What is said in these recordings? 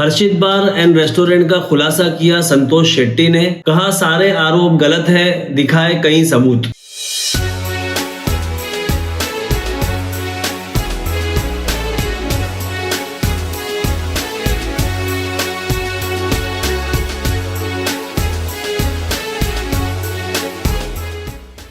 Harshit bar and restaurant का खुलासा किया संतोष शेट्टी ने। कहा सारे आरोप गलत है, दिखाए कई सबूत।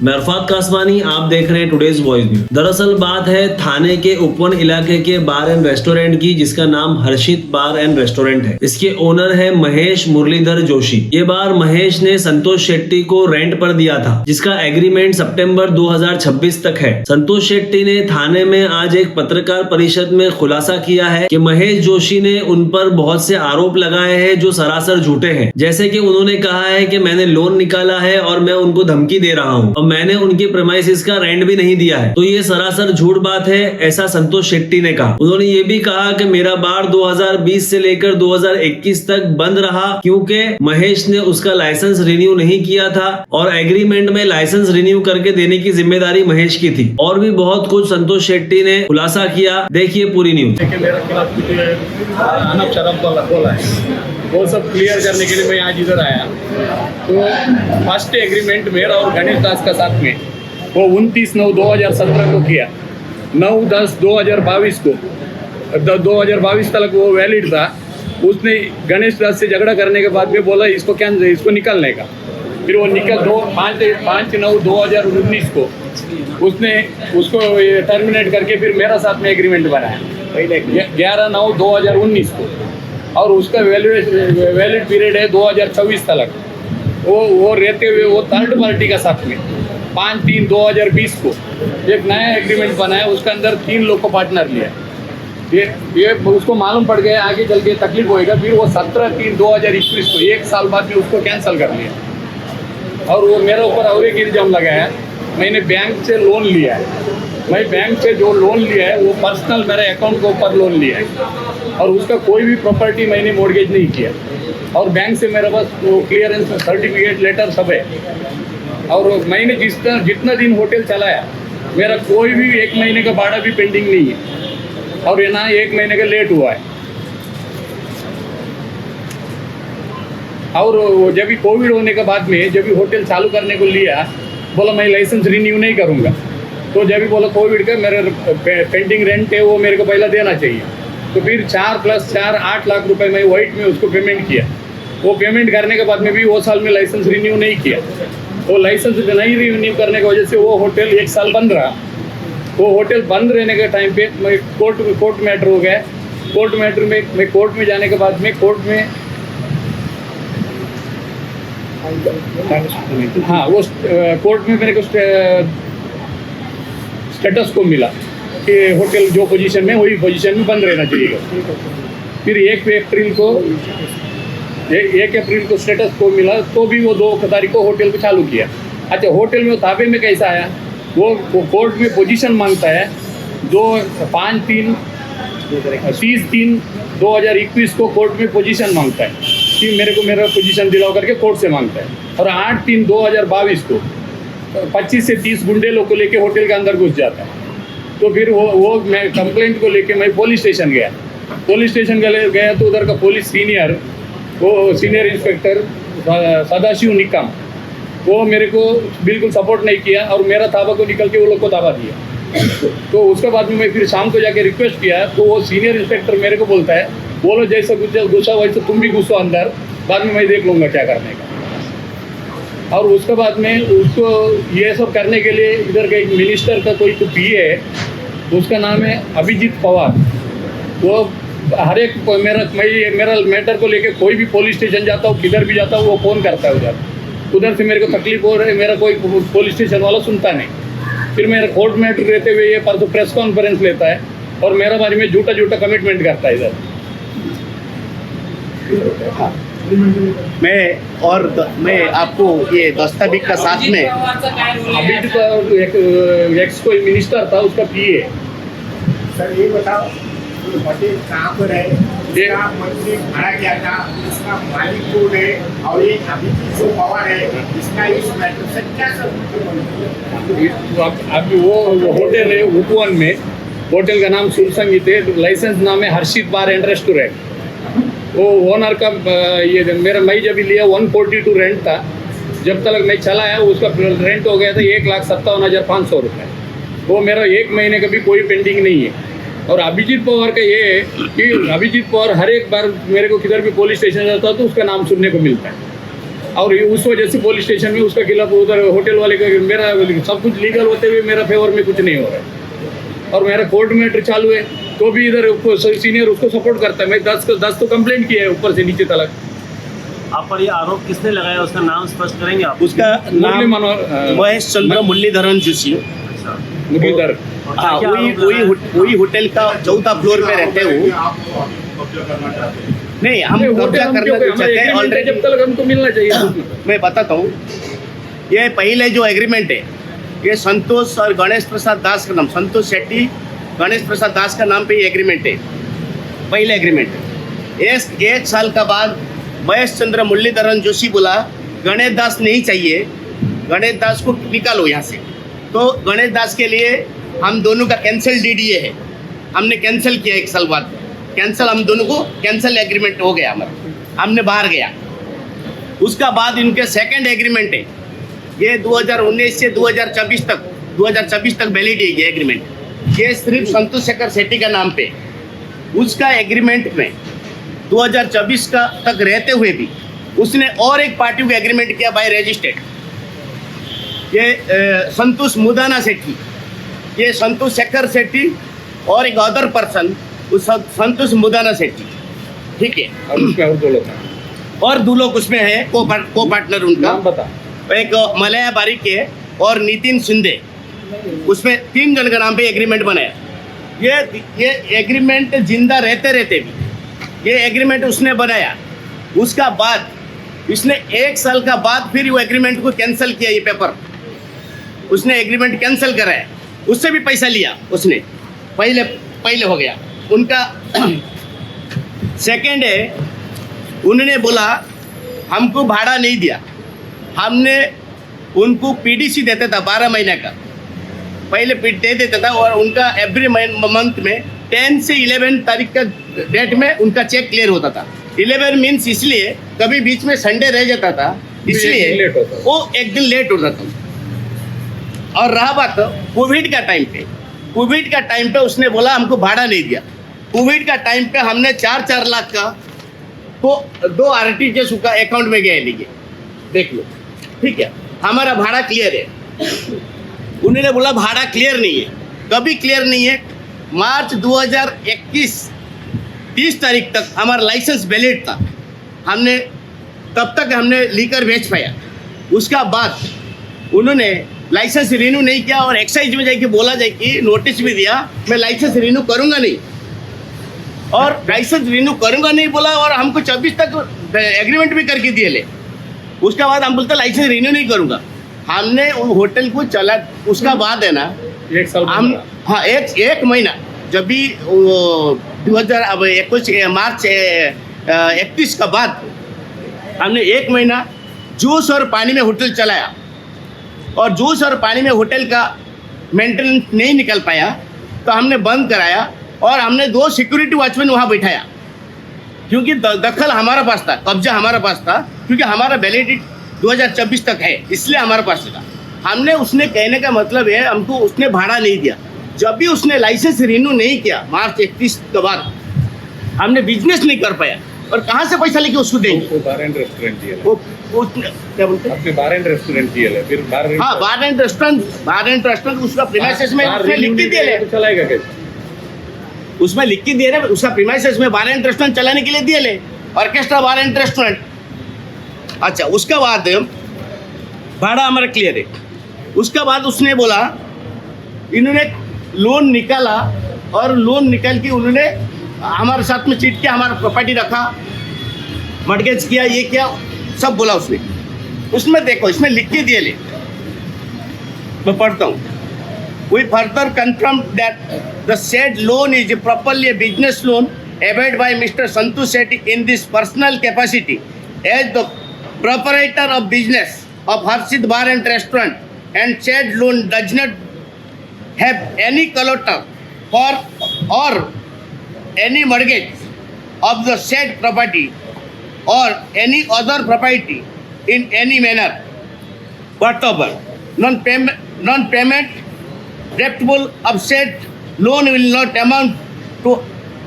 मैं अरफात कासवानी, आप देख रहे हैं टुडेज वॉइस न्यूज। दरअसल बात है थाने के उपवन इलाके के बार एंड रेस्टोरेंट की, जिसका नाम हर्षित बार एंड रेस्टोरेंट है। इसके ओनर है महेश मुरलीधर जोशी। ये बार महेश ने संतोष शेट्टी को रेंट पर दिया था, जिसका एग्रीमेंट सितंबर 2026 तक है। संतोष शेट्टी ने थाने में आज एक पत्रकार परिषद में खुलासा किया है कि महेश जोशी ने उन पर बहुत से आरोप लगाए हैं जो सरासर झूठे हैं। जैसे कि उन्होंने कहा है कि मैंने लोन निकाला है और मैं उनको धमकी दे रहा हूँ, मैंने उनके प्रेमाइसिस का रेंट भी नहीं दिया है। तो ये सरासर झूठ बात है, ऐसा संतोष शेट्टी ने कहा। उन्होंने ये भी कहा कि मेरा बार 2020 से लेकर 2021 तक बंद रहा क्योंकि महेश ने उसका लाइसेंस रिन्यू नहीं किया था और एग्रीमेंट में लाइसेंस रिन्यू करके देने की जिम्मेदारी महेश की थी। और भी बहुत कुछ संतोष शेट्टी ने खुलासा किया। देखिए पूरी न्यूज। वो सब क्लियर करने के लिए मैं आज इधर आया। तो फर्स्ट एग्रीमेंट मेरा और गणेश दास का साथ में वो 29/9/2017 को किया। 9/10/2022 को 2022 तक वो वैलिड था। उसने गणेश दास से झगड़ा करने के बाद में बोला इसको कैंसिल, इसको निकलने का। फिर वो निकल 5/9/2019 को उसने उसको टर्मिनेट करके फिर मेरा साथ में एग्रीमेंट बनाया 11/9/2019 को। और उसका वैलिड पीरियड है 2024 तक। वो रहते हुए वो थर्ड पार्टी का साथ में 5/3/2020 को एक नया एग्रीमेंट बनाया। उसके अंदर 3 लोग को पार्टनर लिया। ये उसको मालूम पड़ गया आगे चल के तकलीफ होएगा। फिर वो 17/3/2021 को 1 साल बाद में उसको कैंसिल कर लिया। और वो मेरे ऊपर और एक इल्जाम लगाया, मैंने बैंक से लोन लिया है। मैं बैंक से जो लोन लिया है वो पर्सनल मेरे अकाउंट के ऊपर लोन लिया है और उसका कोई भी प्रॉपर्टी मैंने मॉर्गेज नहीं किया। और बैंक से मेरे पास वो क्लियरेंस सर्टिफिकेट लेटर सब है। और मैंने जितना दिन होटल चलाया मेरा कोई भी 1 महीने का भाड़ा भी पेंडिंग नहीं है और ये ना 1 महीने का लेट हुआ है। और जब भी कोविड होने के बाद में जब भी होटल चालू करने को लिया, बोला मैं लाइसेंस रिन्यू नहीं करूँगा। तो जब भी बोला कोविड का मेरे पेंडिंग रेंट है वो मेरे को पहला देना चाहिए। तो फिर 4 + 4 8 लाख रुपए मैं वाइट में उसको पेमेंट किया। वो पेमेंट करने के बाद में भी वो साल में लाइसेंस रिन्यू नहीं किया। वो लाइसेंस नहीं रिन्यू करने की वजह से वो होटल 1 साल बंद रहा। वो होटल बंद रहने के टाइम पे मैं कोर्ट मैटर हो गया। कोर्ट मैटर में मैं कोर्ट में जाने के बाद में कोर्ट में हाँ वो कोर्ट में मेरे को स्टेटस को मिला कि होटल जो पोजीशन में वही पोजीशन में बंद रहना चाहिए। फिर 1 अप्रैल को स्टेटस को मिला तो भी वो 2 तारीख को होटल को चालू किया। अच्छा होटल में वो ताबे में कैसा आया, वो कोर्ट में पोजीशन मांगता है 30/3/2021 को कोर्ट में पोजीशन मांगता है कि मेरे को मेरा पोजीशन दिलाओ करके कोर्ट से मांगता है। और 8/3/2022 को 25 से 30 गुंडे लोग को लेके होटल के अंदर घुस जाता है। तो फिर वो मैं कंप्लेंट को लेके मैं पुलिस स्टेशन गया। पुलिस स्टेशन गया तो उधर का police senior inspector Sadashiv Nikam वो मेरे को बिल्कुल सपोर्ट नहीं किया और मेरा ताबा को निकल के वो लोग को ताबा दिया। तो उसके बाद में मैं फिर शाम को जाके रिक्वेस्ट किया तो वो सीनियर इंस्पेक्टर मेरे को बोलता है बोलो जैसा घुसा वैसे तुम भी घुसो अंदर, बाद में मैं देख लूँगा क्या करने का। और उसके बाद में उसको ये सब करने के लिए इधर का एक मिनिस्टर का कोई तो पीए है, उसका नाम है अभिजीत पवार। वो हर एक मेरा मैटर को लेके कोई भी पुलिस स्टेशन जाता हूँ, किधर भी जाता हूँ, वो फ़ोन करता है उधर से मेरे को तकलीफ हो रही है, मेरा कोई पुलिस स्टेशन वाला सुनता नहीं। फिर मेरा कोर्ट मैटर रहते हुए ये परसों प्रेस कॉन्फ्रेंस लेता है और मेरा बारे में झूठा कमिटमेंट करता है इधर। हाँ। मैं आपको ये दस्तावेज का साथ में अभी तो एक्स कोई मिनिस्टर था उसका पीए। सर ये बताओ होटल कहाँ पर है, इसका मंत्री भाड़ा क्या था, इसका मालिक कौन है और ये अभी जो पवार है इसका इस मैटर से क्या सब। अभी वो होटल है उपवन में, होटल का नाम सुरसंगीत है, लाइसेंस नाम है हर्षित बार एंड रेस्टोरेंट। वो ओनर का ये मेरा मैं जब लिया 142 रेंट था, जब तक मैं चलाया उसका रेंट हो गया था 1,57,500 रुपये। वो मेरा 1 महीने का भी कोई पेंडिंग नहीं है। और अभिजीत पवार का ये है कि अभिजीत पवार हर एक बार मेरे को किधर भी पुलिस स्टेशन जाता है तो उसका नाम सुनने को मिलता है, और उस वजह से पुलिस स्टेशन में उसका खिलाफ उधर होटल वाले का मेरा सब कुछ लीगल होते हुए मेरा फेवर में कुछ नहीं हो रहा है। और मेरा कोर्ट मैटर चालू है तो भी इधर सीनियर उसको सपोर्ट करता है। मैं 10 तो कंप्लेंट किया है ऊपर से नीचे तक। आप पर ये आरोप किसने लगाया, उसका नाम स्पष्ट करेंगे आप? उसका मुरली नाम मनोहर महेश चंद्र मुरलीधरन जोशी। अच्छा, मुरलीधर। हाँ, वही होटल का 4था फ्लोर पे रहते हो। आप कब्जा करना चाहते हैं? नहीं, हम कब्जा करना तो चाहते हैं ऑलरेडी। जब तक हमको मिलना चाहिए। मैं बताता हूँ, ये पहले जो एग्रीमेंट है ये संतोष और गणेश प्रसाद दास का नाम, संतोष शेट्टी गणेश प्रसाद दास का नाम पे ये एग्रीमेंट है, पहले एग्रीमेंट। एक साल का बाद महेश चंद्र मुरलीधरन जोशी बोला गणेश दास नहीं चाहिए, गणेश दास को निकालो यहाँ से। तो गणेश दास के लिए हम दोनों का कैंसिल डीडीए है, हमने कैंसिल किया 1 साल बाद। कैंसिल, हम दोनों को कैंसिल एग्रीमेंट हो गया हमारा, हमने बाहर गया। उसका बाद इनके सेकंड एग्रीमेंट है, ये 2019 से 2024 तक वैलिड है ये एग्रीमेंट। ये सिर्फ संतोष शेखर सेट्टी का नाम पे। उसका एग्रीमेंट में 2024 का तक रहते हुए भी उसने और एक पार्टी को एग्रीमेंट किया बाय रजिस्टर्ड, ये संतोष मुदाना सेट्टी, ये संतोष शेखर सेट्टी और एक अदर पर्सन उस संतोष मुदाना सेट्टी, ठीक है। और उसमें और 2 लोग हैं। और 2 लोग उसमें है को पार्टनर उनका, नाम बता। एक मलया बारिक है और नितिन शिंदे। उसमें 3 जन का नाम पे एग्रीमेंट बनाया। ये एग्रीमेंट जिंदा रहते भी ये एग्रीमेंट उसने बनाया। उसका बाद इसने 1 साल का बाद फिर वो एग्रीमेंट को कैंसिल किया। ये पेपर उसने एग्रीमेंट कैंसिल कराया, उससे भी पैसा लिया उसने, पहले हो गया उनका। सेकंड है, उन्होंने बोला हमको भाड़ा नहीं दिया, हमने उनको पीडीसी देता था 12 महीने का, पहले दे देता था। और उनका एवरी मंथ में 10 से 11 तारीख का डेट में उनका चेक क्लियर होता था। 11 मीन्स इसलिए कभी बीच में संडे रह जाता था, इसलिए वो 1 दिन लेट होता था। और रहा बात कोविड का टाइम पे उसने बोला हमको भाड़ा नहीं दिया। कोविड का टाइम पे हमने 4-4 लाख का तो 2 आरटीजीएस का अकाउंट में गए लिए, देख लो, ठीक है। हमारा भाड़ा क्लियर है। उन्होंने बोला भाड़ा क्लियर नहीं है, कभी क्लियर नहीं है। मार्च 2021 30 तारीख तक हमारा लाइसेंस वैलिड था, हमने तब तक हमने लीकर बेच पाया। उसका बाद उन्होंने लाइसेंस रिन्यू नहीं किया और एक्साइज में जाके बोला जाए कि नोटिस भी दिया मैं लाइसेंस रिन्यू करूँगा नहीं, और लाइसेंस रिन्यू करूँगा नहीं बोला। और हमको 24 तक एग्रीमेंट भी करके दिए ले। उसका बाद हम बोलते लाइसेंस रिन्यू नहीं करूँगा। हमने उन होटल को चला, उसका बाद है ना 1 साल हम, हाँ, एक महीना, जब भी 2021 मार्च 31 का बाद हमने 1 महीना जूस और पानी में होटल चलाया, और जूस और पानी में होटल का मेंटेनेंस नहीं निकल पाया तो हमने बंद कराया। और हमने 2 सिक्योरिटी वॉचमैन वहाँ बैठाया, क्योंकि दखल हमारा पास था, कब्जा हमारा पास था, क्योंकि हमारा वैलिडिटी 2024 तक है, इसलिए हमारे पास था। हमने, उसने कहने का मतलब है हमको उसने भाड़ा नहीं दिया। जब भी उसने लाइसेंस रिन्यू नहीं किया मार्च 31 के बाद, हमने बिजनेस नहीं कर पाया। और कहाँ से पैसा लेके उसको देंगे? वो बार एंड रेस्टोरेंट दिया है। वो क्या बोलते हैं? अपने बार एंड रेस्टोरेंट दिया है, फिर हाँ, बार एंड रेस्टोरेंट उसका प्रीमाइसेस में उसने लिख के दिए ले, चलाएगा कैसे? उसमें लिख के दिए रहे, उसका प्रीमाइसेस में बार एंड रेस्टोरेंट चलाने के लिए दिए ले, ऑर्केस्ट्रा बार एंड रेस्टोरेंट। अच्छा, उसका बाद भाड़ा हमारा क्लियर है। उसका बाद उसने बोला, इन्होंने लोन निकाला और लोन निकाल के उन्होंने हमारे साथ में चीट किया, हमारा प्रॉपर्टी रखा, मर्टगेज किया, ये किया, सब बोला उसने। उसमें देखो, इसमें लिख के दिए ले, मैं पढ़ता हूँ। We further confirm that the said loan is properly a business loan abided by Mr. Santosh Shetty in this personal capacity as the proprietor of business of Harshit Bar and Restaurant, and said loan does not have any collateral for or any mortgage of the said property or any other property in any manner whatever. Non-payment deductible of said loan will not amount to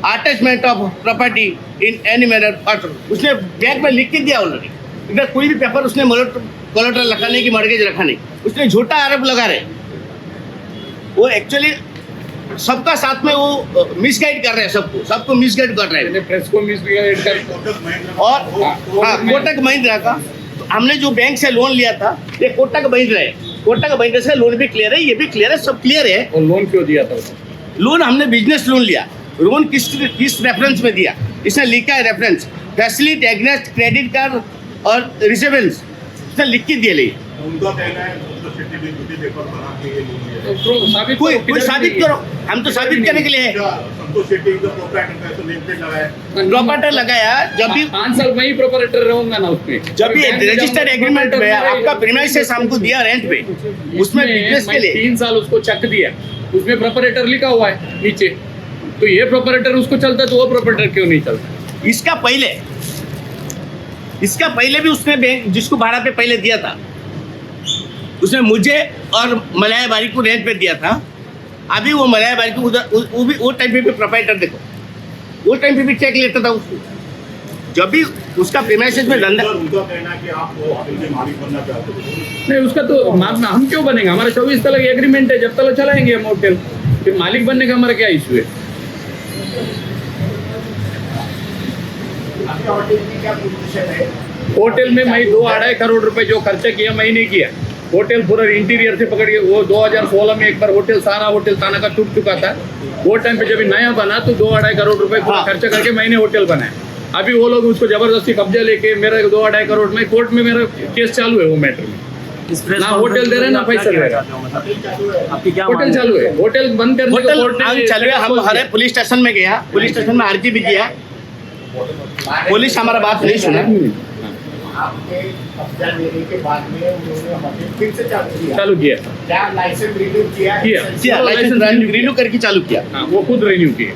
attachment of property in any manner whatever. उसने bank में लिख के दिया already, इधर कोई भी paper उसने collateral रखा नहीं कि मॉर्गेज रखा नहीं, उसने झूठा आरोप लगा रहे। वो एक्चुअली सबका साथ में वो मिसगाइड कर रहे हैं, सबको मिसगाइड कर रहे हैं प्रेस को मिसगाइड कर। और हाँ, कोटक महिंद्रा का तो हमने जो बैंक से लोन लिया था ये कोटक महिंद्रा है, कोटक महिंद्रा से लोन भी क्लियर है, ये भी क्लियर है, सब क्लियर है। और लोन क्यों दिया था उसने? लोन हमने बिजनेस लोन लिया, लोन किस रेफरेंस में दिया, इसने लिखा है reference facility against credit card और रिसीवेंस, इसने लिख के दिए। उनका कहना है सोसाइटी में झूठी पेपर बना के ये लोन लिया है। तो साबित कोई करो, किधर साबित नहीं करो, हम तो साबित करने के लिए है। क्या संतोष शेट्टी का प्रोप्राइटर का तो नेम प्लेट लगाया है। प्रॉपर्टर लगाया, जब भी 5 साल मैं ही प्रोपराइटर रहूंगा ना उसमें। जब भी रजिस्टर्ड एग्रीमेंट में आपका प्रीमाइसेस हमको दिया रेंट पे, उसमें बिजनेस के लिए 3 साल उसको चेक दिया, उसमें प्रोपराइटर लिखा हुआ है नीचे, तो ये प्रोपराइटर उसको चलता है तो वो प्रोपराइटर क्यों नहीं चलता? इसका पहले भी उसने बैंक जिसको भाड़ा पे पहले दिया था, उसने मुझे और मलया बारी को रेंट पे दिया था। अभी वो मलया बारी को उधर वो भी वो टाइम पे भी प्रोपराइटर देखो, वो टाइम पे भी चेक लेता था उसको, जब भी उसका प्रीमाइसेस में धंधा। उनका कहना है कि आप वो होटल के मालिक बनना चाहते हो। नहीं, उसका तो मानना हम क्यों बनेंगे? हमारा 24 तक एग्रीमेंट है, जब तक चलाएंगे हम होटल, फिर मालिक बनने का हमारा क्या इशू है? आपके होटल की क्या पोजीशन है? होटल में मैं 2-2.5 करोड़ रुपए जो खर्चा किया मैंने किया। होटल पूरा इंटीरियर से पकड़ के, वो 2016 में एक बार सारा होटल ताना का टूट चुका था, वो टाइम पे जब नया बना तो 2-2.5 करोड़ रुपए पूरा खर्चा करके मैंने होटल बनाया। अभी वो लोग उसको जबरदस्ती कब्जा लेके मेरा 2-2.5 करोड़ में कोर्ट में मेरा केस चालू है वो मैटर में। ना होटल दे रहे ना पैसा दे रहे। होटल चालू है, होटल बंद करने को कोर्ट ने चालू है। हम हरे पुलिस स्टेशन में गया, पुलिस स्टेशन में अर्जी भी दिया, पुलिस हमारा बात नहीं सुना। आपके कब्जा लेने के बाद में उन्होंने होटल फिर से चालू किया, क्या लाइसेंस रिन्यू किया? लाइसेंस रिन्यू करके चालू किया। हाँ, वो खुद रिन्यू किए।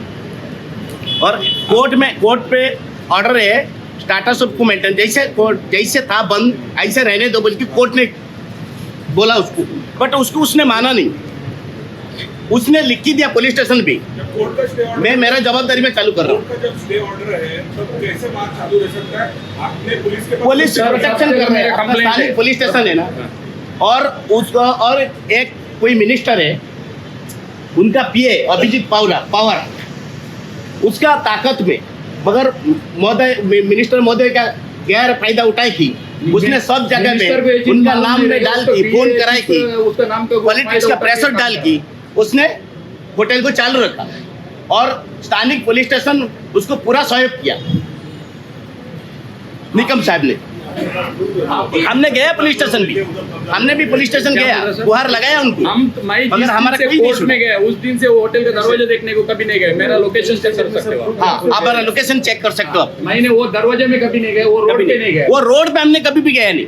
और कोर्ट पे ऑर्डर है स्टाटस ऑफ को मेंटेन, जैसे था बंद ऐसे रहने दो, बल्कि कोर्ट ने बोला उसको, बट उसको उसने माना नहीं, उसने लिख के दिया पुलिस स्टेशन पे। कोर्ट का स्टे ऑर्डर, मैं मेरा जवाबदारी में चालू कर रहा हूँ। कोर्ट का जब स्टे ऑर्डर है तब कैसे बात चालू रह सकता है? आपने पुलिस के पास पुलिस प्रोटेक्शन कर रहे हैं, अपना स्थानीय पुलिस स्टेशन है ना, और उसका और एक कोई मिनिस्टर है उनका पीए अभिजीत पवार, उसका ताकत में, मगर मिनिस्टर महोदय का गैर फायदा उठाई थी, उसने सब जगह में उनका नाम में डाल की, फोन कराई की, उसका नाम का पॉलिटिक्स का प्रेशर डाल की, उसने होटल को चालू रखा और स्थानिक पुलिस स्टेशन उसको पूरा सहयोग किया। निकम साहब ने, हमने गया पुलिस स्टेशन भी, हमने भी पुलिस स्टेशन गया, गुहार लगाया उनको, मगर हमारा कोई कोर्ट में गया उस दिन से वो होटल का दरवाजा देखने को कभी नहीं गए। मेरा लोकेशन चेक कर सकते हो आप। हाँ, आप हमारा लोकेशन चेक कर सकते हो आप। मैंने वो दरवाजे में कभी नहीं गए, वो रोड पे नहीं गए, वो रोड पे हमने कभी भी गया नहीं।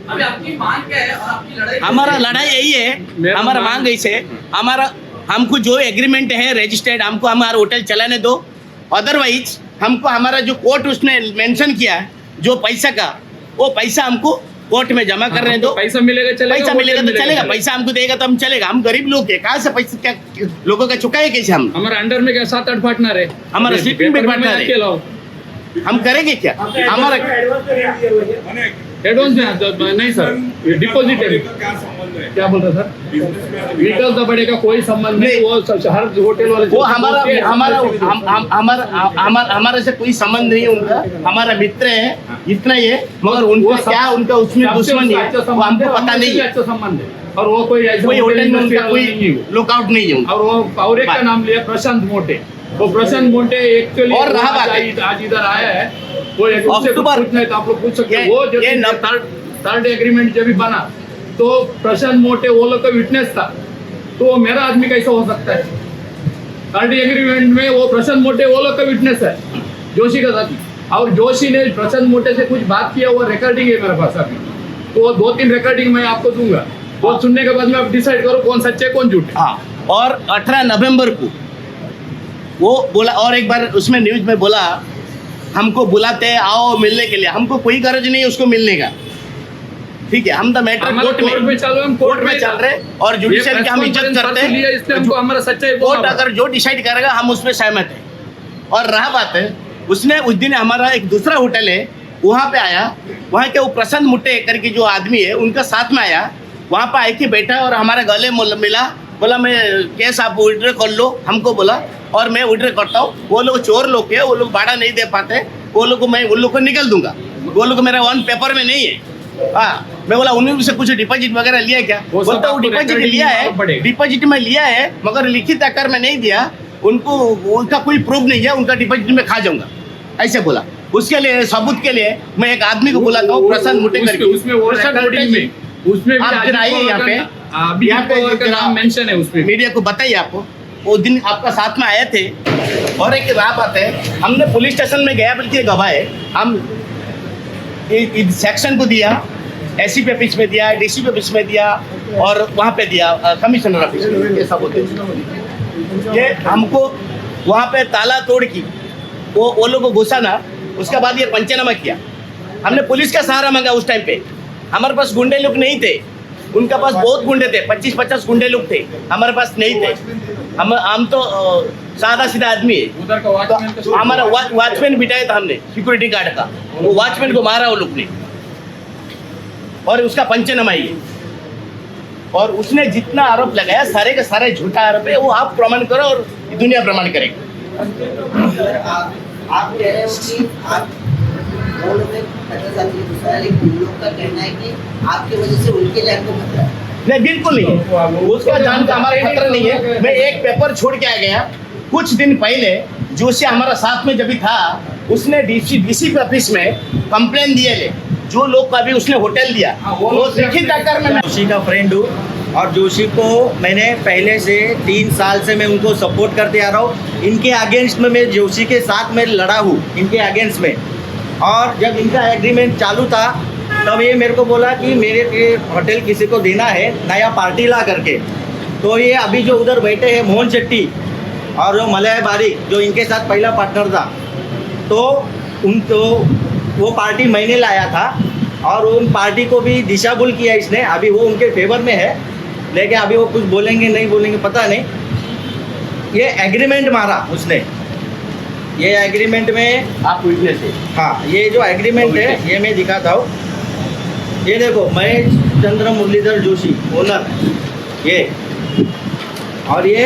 अभी आपकी मांग क्या है और आपकी लड़ाई? हमारा लड़ाई यही है, हमारा मांग ऐसे है, हमारा हमको जो एग्रीमेंट है रजिस्टर्ड, हमको हमारा होटल चलाने दो, अदरवाइज हमको हमारा जो कोर्ट उसने मेंशन किया है जो पैसा का, वो पैसा हमको कोर्ट में जमा करने दो। पैसा मिलेगा चलेगा, पैसा मिलेगा तो चलेगा, पैसा हमको देगा तो हम चलेगा। हम गरीब लोग है, कहाँ से पैसा क्या लोगों का चुकाए कैसे? हम हमारा अंडर में क्या 7-8 पार्टनर है, हमारा sleeping bag partner है। हम करेंगे क्या? हमारा एडवांस नहीं सर, डिपॉजिट है। क्या संबंध है? क्या बोल रहे सर? बिजनेस में विकल्प का बड़े का कोई संबंध नहीं, वो हर होटल वाले वो हमारे से कोई संबंध नहीं उनका, हमारा मित्र है, इतना ही है, मगर उनको क्या उनका उसमें दुश्मन है वो हमको पता नहीं है। अच्छा संबंध है, और वो कोई कोई होटल में उनका कोई लुकआउट नहीं है उनका। और एक का नाम लिया प्रशांत मोटे। वो प्रशांत मोटे एक्चुअली और रहा बात आज इधर आया है, वो एक उससे अक्टूबर पूछना है तो आप लोग पूछ सकते हैं। वो ये जब थर्ड एग्रीमेंट जब भी बना तो प्रशांत मोटे वो लोग का विटनेस था, तो वो मेरा आदमी कैसा हो सकता है? थर्ड एग्रीमेंट में वो प्रशांत मोटे वो लोग का विटनेस है, जोशी का साथी, और जोशी ने प्रशांत मोटे से कुछ बात किया, वो रिकॉर्डिंग है मेरे पास अभी, तो वो 2-3 रिकॉर्डिंग मैं आपको दूंगा, वो सुनने के बाद में आप डिसाइड करो कौन सच्चे कौन झूठे। हाँ, और 18 नवंबर को वो बोला, और एक बार उसमें न्यूज में बोला हमको बुलाते हैं आओ मिलने के लिए, हमको कोई गरज नहीं है उसको मिलने का, ठीक है। हम तो मैटर हमारा कोर्ट में चल रहे, हम कोर्ट में चल रहे और जुडिशियल की हम इज्जत करते हैं। इसने हमको हमारा सच्चाई कोर्ट बोला। अगर जो डिसाइड करेगा हम उसमें सहमत हैं। और रहा बात है, उसने उस दिन हमारा एक दूसरा होटल है वहाँ पे आया, वहाँ के वो प्रसन्न मुट्टे करके जो आदमी है उनका साथ में आया, वहाँ पे आके बैठा और हमारे गले मिला, बोला मैं केस आप विड्रॉ कर लो, हमको बोला और मैं विड्रॉ करता हूँ। वो लोग चोर लोग है, वो लोग भाड़ा नहीं दे पाते, वो लोग को मैं उन लोग को निकल दूंगा, वो लोग मेरा वन पेपर में नहीं है। हाँ, मैं बोला उन्होंने से कुछ डिपॉजिट वगैरह लिया क्या? बोलता वो डिपॉजिट लिया है, डिपॉजिट में लिया है मगर लिखित आकार में नहीं दिया, उनको उनका कोई प्रूफ नहीं है, उनका डिपॉजिट में खा जाऊंगा, ऐसे बोला। उसके लिए सबूत के लिए मैं एक आदमी को बुलाता हूँ, प्रशांत मुटे करके। उसमें आप जरा आइए यहाँ पे नाम मेंशन है उसमें, मीडिया को बताइए। आपको वो दिन आपका साथ में आए थे। और एक रात आते हैं, हमने पुलिस स्टेशन में गया बल्कि गवाह है, हम इस सेक्शन को दिया, एसी पे ऑफिस में दिया, डीसी पे ऑफिस में दिया और वहाँ पे दिया कमिश्नर ऑफिस में, ये सब होते हैं। ये हमको वहाँ पे ताला तोड़ की वो लोग को घुसा ना, उसके बाद ये पंचनामा किया। हमने पुलिस का सहारा मांगा उस टाइम पे, हमारे पास गुंडे लोग नहीं थे, उनके पास बहुत गुंडे थे, 25-50 गुंडे लोग थे, हमारे पास नहीं थे। हम तो सादा सीधा आदमी है। उधर का वॉचमैन तो हमारा वॉचमैन बिठाया था हमने, सिक्योरिटी गार्ड का, वो वॉचमैन को मारा वो लोग ने और उसका पंचनामा ही है। और उसने जितना आरोप लगाया सारे का सारे झूठा आरोप है, वो आप प्रमाण करो और दुनिया प्रमाण करेगी। आप कह रहे हो कि आप वो लोग खतरा साथी दूसरा है, लेकिन उन लोग का कहना है कि आपकी वजह से उनके लिए आपको खतरा है। नहीं, बिल्कुल नहीं, उसका जान का हमारा खतरा नहीं है। मैं एक पेपर छोड़ के आ गया कुछ दिन पहले, जोशी हमारा साथ में जब भी था, उसने डीसी के ऑफिस में कंप्लेन दिए ले, जो लोग का भी उसने होटल दिया, वो लिखित आकार में। जोशी का फ्रेंड हूँ और जोशी को मैंने पहले से 3 साल से मैं उनको सपोर्ट करते आ रहा हूँ। इनके अगेंस्ट में मैं जोशी के साथ में लड़ा हूँ, इनके अगेंस्ट में। और जब इनका एग्रीमेंट चालू था तब ये मेरे को बोला कि मेरे होटल किसी को देना है नया पार्टी ला करके। तो ये अभी जो उधर बैठे हैं मोहन शेट्टी और जो मलय बारिक जो इनके साथ पहला पार्टनर था, तो उनको वो पार्टी मैंने लाया था और उन पार्टी को भी दिशाभूल किया इसने। अभी वो उनके फेवर में है, लेकिन अभी वो कुछ बोलेंगे नहीं बोलेंगे पता नहीं। ये एग्रीमेंट मारा उसने, ये एग्रीमेंट में आप विटनेस है। हाँ, ये जो एग्रीमेंट है ये मैं दिखाता हूँ। ये देखो, महेश चंद्र मुरलीधर जोशी ओनर, ये, और ये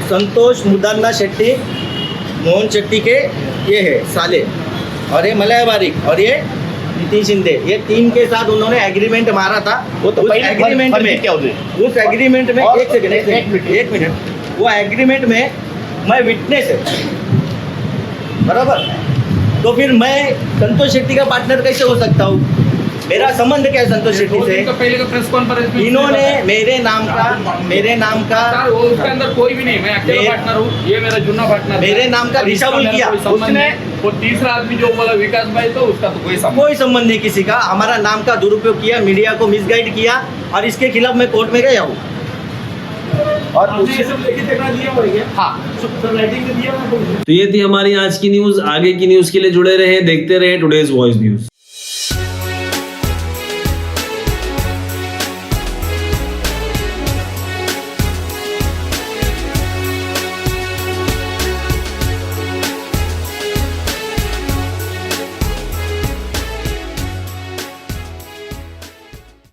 संतोष मुदन्ना शेट्टी मोहन शेट्टी के ये है साले, और ये मलय बारिक और ये नितिन शिंदे, ये 3 के साथ उन्होंने एग्रीमेंट मारा था। वो तो उस पहले एग्रीमेंट में क्या होते उस एग्रीमेंट में और एक मिनट, वो एग्रीमेंट में मैं विटनेस है, बराबर। तो फिर मैं संतोष शेट्टी का पार्टनर कैसे हो सकता हूँ? मेरा संबंध क्या है संतोष शेट्टी से? पहले का प्रेस कॉन्फ्रेंस में इन्होंने मेरे नाम का सर, वो उसके अंदर कोई भी नहीं, मैं अकेला पार्टनर हूँ, ये मेरा जूना पार्टनर। मेरे नाम का दिशाभूल किया उसने। वो तीसरा आदमी जो बोला विकास भाई, तो उसका तो कोई संबंध नहीं किसी का। हमारा नाम का दुरुपयोग किया, मीडिया को मिसगाइड किया और इसके खिलाफ मैं कोर्ट में गया हूँ। और हाँ, तो ये थी हमारी आज की न्यूज। आगे की न्यूज के लिए जुड़े रहे, देखते रहे टुडेज वॉइस न्यूज।